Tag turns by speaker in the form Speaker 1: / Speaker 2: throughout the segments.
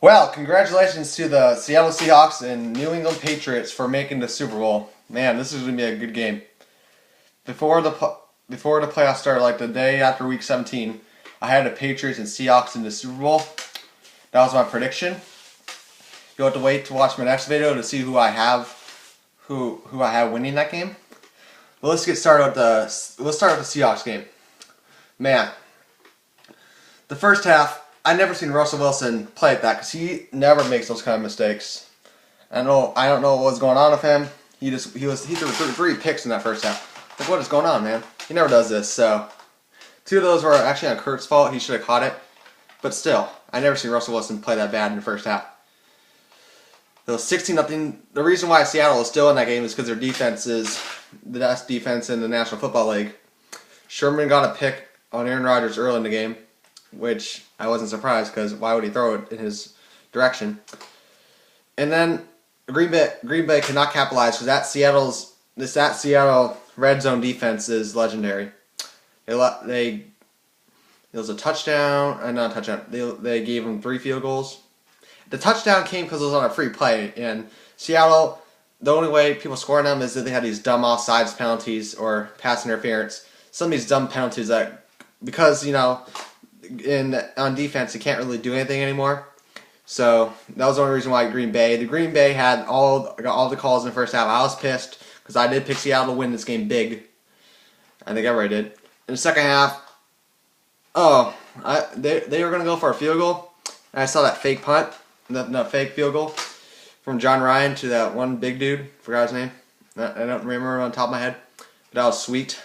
Speaker 1: Well, congratulations to the Seattle Seahawks and New England Patriots for making the Super Bowl. Man, this is going to be a good game. Before the before the playoffs started, like the day after Week 17, I had the Patriots and Seahawks in the Super Bowl. That was my prediction. You'll have to wait to watch my next video to see who I have winning that game. But let's get started with let's start with the Seahawks game. Man, the first half, I never seen Russell Wilson play like that because he never makes those kind of mistakes. I don't know what was going on with him. He threw three picks in that first half. Like, what is going on, man? He never does this. So, two of those were actually on Kurt's fault. He should have caught it. But still, I never seen Russell Wilson play that bad in the first half. It was 16-0. The reason why Seattle is still in that game is because their defense is the best defense in the National Football League. Sherman got a pick on Aaron Rodgers early in the game, which I wasn't surprised because why would he throw it in his direction? And then Green Bay could not capitalize because that Seattle red zone defense is legendary. It was a touchdown, not a touchdown. They gave them 3 field goals. The touchdown came because it was on a free play, and Seattle, the only way people score on them is that they had these dumb offsides penalties or pass interference. Some of these dumb penalties that, because, on defense, you can't really do anything anymore. So that was the only reason why Green Bay had all the calls in the first half. I was pissed because I did pick Seattle to win this game big. I think everybody did. In the second half, they were going to go for a field goal, and I saw that fake punt, the fake field goal from John Ryan to that one big dude. Forgot his name. I don't remember on top of my head. But that was sweet.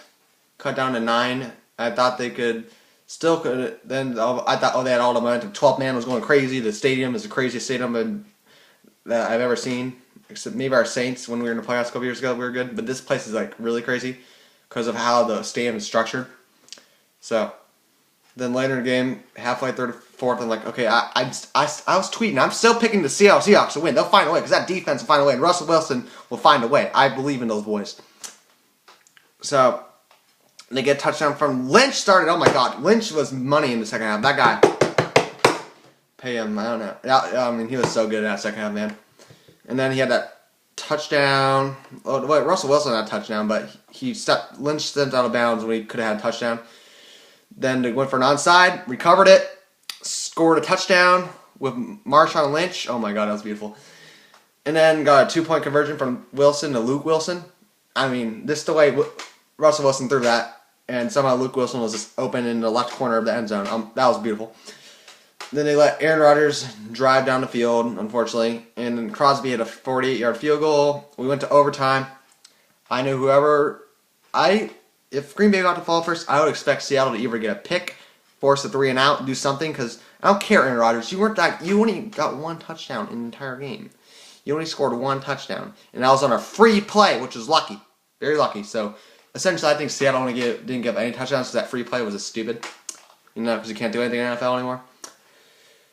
Speaker 1: Cut down to 9. I thought they could. Still could. Then I thought, they had all the momentum. 12th man was going crazy. The stadium is the craziest stadium that I've ever seen. Except maybe our Saints when we were in the playoffs a couple years ago, we were good. But this place is like really crazy because of how the stadium is structured. So then later in the game, halfway third, fourth, I'm like, okay, I was tweeting. I'm still picking the Seattle Seahawks to win. They'll find a way because that defense will find a way, and Russell Wilson will find a way. I believe in those boys. So they get a touchdown from Lynch. Started. Oh my God, Lynch was money in the second half. That guy, pay him. I don't know. I mean, he was so good in that second half, man. And then he had that touchdown. Oh wait, Russell Wilson had a touchdown, but Lynch stepped out of bounds when he could have had a touchdown. Then they went for an onside, recovered it, scored a touchdown with Marshawn Lynch. Oh my God, that was beautiful. And then got a 2-point conversion from Wilson to Luke Wilson. I mean, this is the way Russell Wilson threw that, and somehow Luke Wilson was just open in the left corner of the end zone. That was beautiful. Then they let Aaron Rodgers drive down the field, unfortunately, and then Crosby had a 48-yard field goal. We went to overtime. I knew if Green Bay got to fall first, I would expect Seattle to either get a pick, force a 3 and out, do something, because I don't care, Aaron Rodgers. You only got 1 touchdown in the entire game. You only scored 1 touchdown, and that was on a free play, which was lucky, very lucky. So essentially, I think Seattle didn't give any touchdowns because that free play was just stupid, because you can't do anything in the NFL anymore.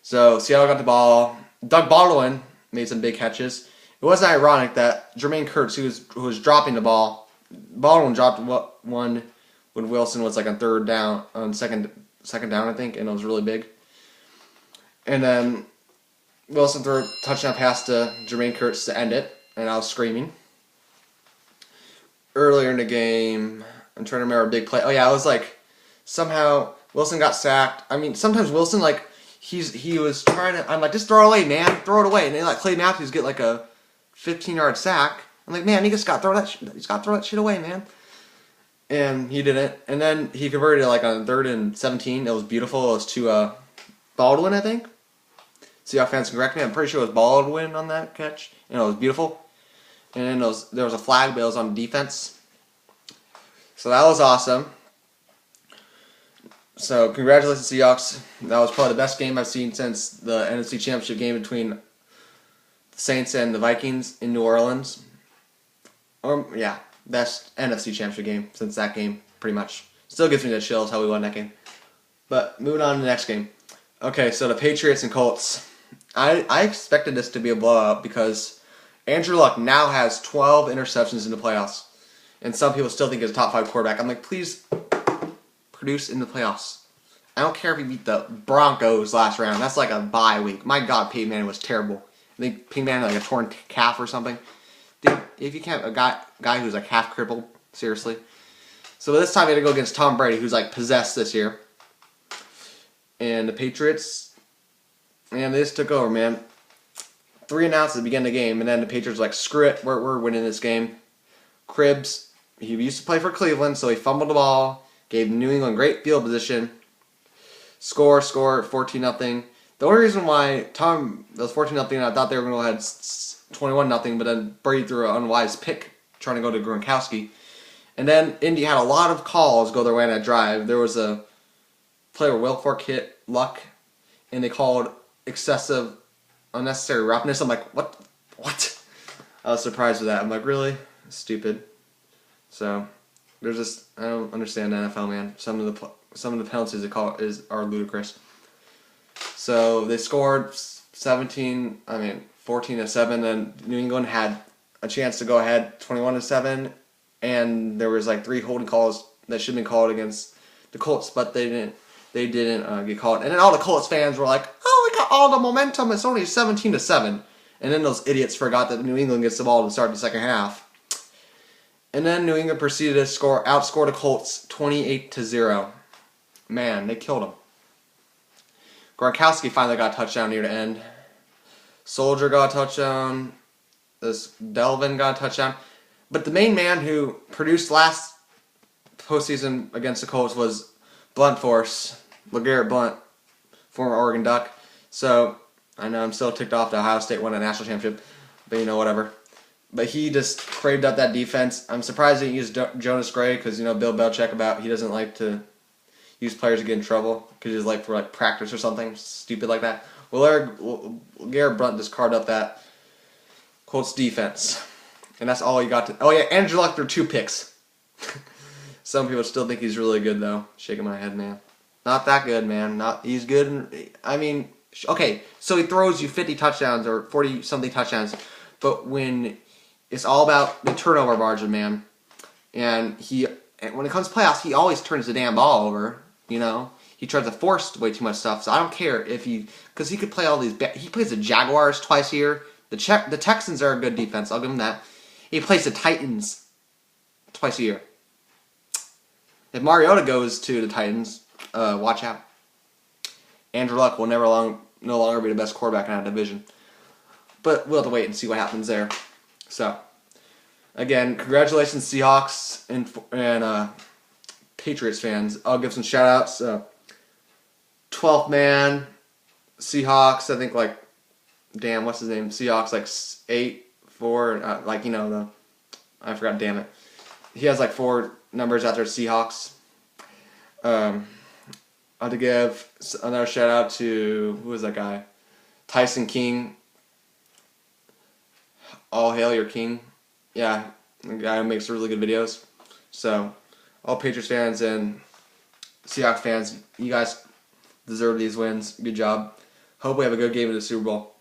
Speaker 1: So Seattle got the ball. Doug Baldwin made some big catches. It wasn't ironic that Jermaine Kearse, who was dropping the ball, Baldwin dropped one when Wilson was like on second down, I think, and it was really big. And then Wilson threw a touchdown pass to Jermaine Kearse to end it, and I was screaming. Earlier in the game, I'm trying to remember a big play. Oh yeah, I was like, somehow Wilson got sacked. I mean, sometimes Wilson, like, he was trying to, I'm like, just throw it away, man, throw it away. And then like Clay Matthews get like a 15-yard sack. I'm like, man, he's got to throw that shit away, man. And he didn't. And then he converted it like on 3rd and 17. It was beautiful. It was to Baldwin, I think. Seahawks fans can correct me. I'm pretty sure it was Baldwin on that catch. And it was beautiful. And then there was a flag, but it was on defense. So that was awesome. So congratulations, Seahawks. That was probably the best game I've seen since the NFC Championship game between the Saints and the Vikings in New Orleans. Best NFC Championship game since that game, pretty much. Still gives me the chills how we won that game. But moving on to the next game. Okay, so the Patriots and Colts. I expected this to be a blowout because Andrew Luck now has 12 interceptions in the playoffs. And some people still think he's a top 5 quarterback. I'm like, please produce in the playoffs. I don't care if he beat the Broncos last round. That's like a bye week. My God, Peyton Manning was terrible. I think Peyton Manning had like a torn calf or something. Dude, if you can't, a guy who's like half crippled, seriously. So this time he had to go against Tom Brady, who's like possessed this year. And the Patriots, man, they just took over, man. 3 and outs at the beginning of the game, and then the Patriots were like, screw it, we're winning this game. Cribbs, he used to play for Cleveland, so he fumbled the ball, gave New England great field position. Score, 14-0. The only reason why Tom was 14-0, I thought they were going to go ahead 21-0, but then Brady threw an unwise pick trying to go to Gronkowski. And then Indy had a lot of calls go their way on that drive. There was a play where Wilfork hit Luck, and they called excessive, unnecessary roughness. I'm like, what? I was surprised with that. I'm like, really? Stupid. So there's just, I don't understand the NFL, man. Some of the penalties they call are ludicrous. So they scored 14-7, and New England had a chance to go ahead 21-7, and there was like 3 holding calls that should have been called against the Colts, but they didn't get called. And then all the Colts fans were like, oh, we got all the momentum, it's only 17-7. And then those idiots forgot that New England gets the ball to start the second half. And then New England proceeded to outscore the Colts 28-0. Man, they killed them. Gronkowski finally got a touchdown near the end. Soldier got a touchdown. This Delvin got a touchdown. But the main man who produced last postseason against the Colts was Blunt Force, LeGarrette Blunt, former Oregon Duck. So I know I'm still ticked off that Ohio State won a national championship, but whatever. But he just craved up that defense. I'm surprised he didn't use Jonas Gray because Bill Belichick he doesn't like to use players to get in trouble because he's like for practice or something stupid like that. Well, LeGarrette Blunt just carved up that Colts defense, and that's all he got to. Oh yeah, Andrew Luck threw 2 picks. Some people still think he's really good though. Shaking my head, man. Not that good, man. He's good. Okay, so he throws you 50 touchdowns or 40 something touchdowns, but when it's all about the turnover margin, man. And when it comes to playoffs, he always turns the damn ball over. He tries to force way too much stuff. So I don't care because he could play all these. He plays the Jaguars twice a year. The Texans are a good defense. I'll give him that. He plays the Titans twice a year. If Mariota goes to the Titans, watch out. Andrew Luck will no longer be the best quarterback in that division. But we'll have to wait and see what happens there. So, again, congratulations Seahawks and Patriots fans. I'll give some shout-outs. 12th man, Seahawks, I think what's his name? Seahawks 8-4, I forgot, damn it. He has 4 numbers out there, Seahawks. I have to give another shout-out to, who is that guy? Tyson King. All hail your king. Yeah, the guy who makes really good videos. So, all Patriots fans and Seahawks fans, you guys deserve these wins. Good job. Hope we have a good game in the Super Bowl.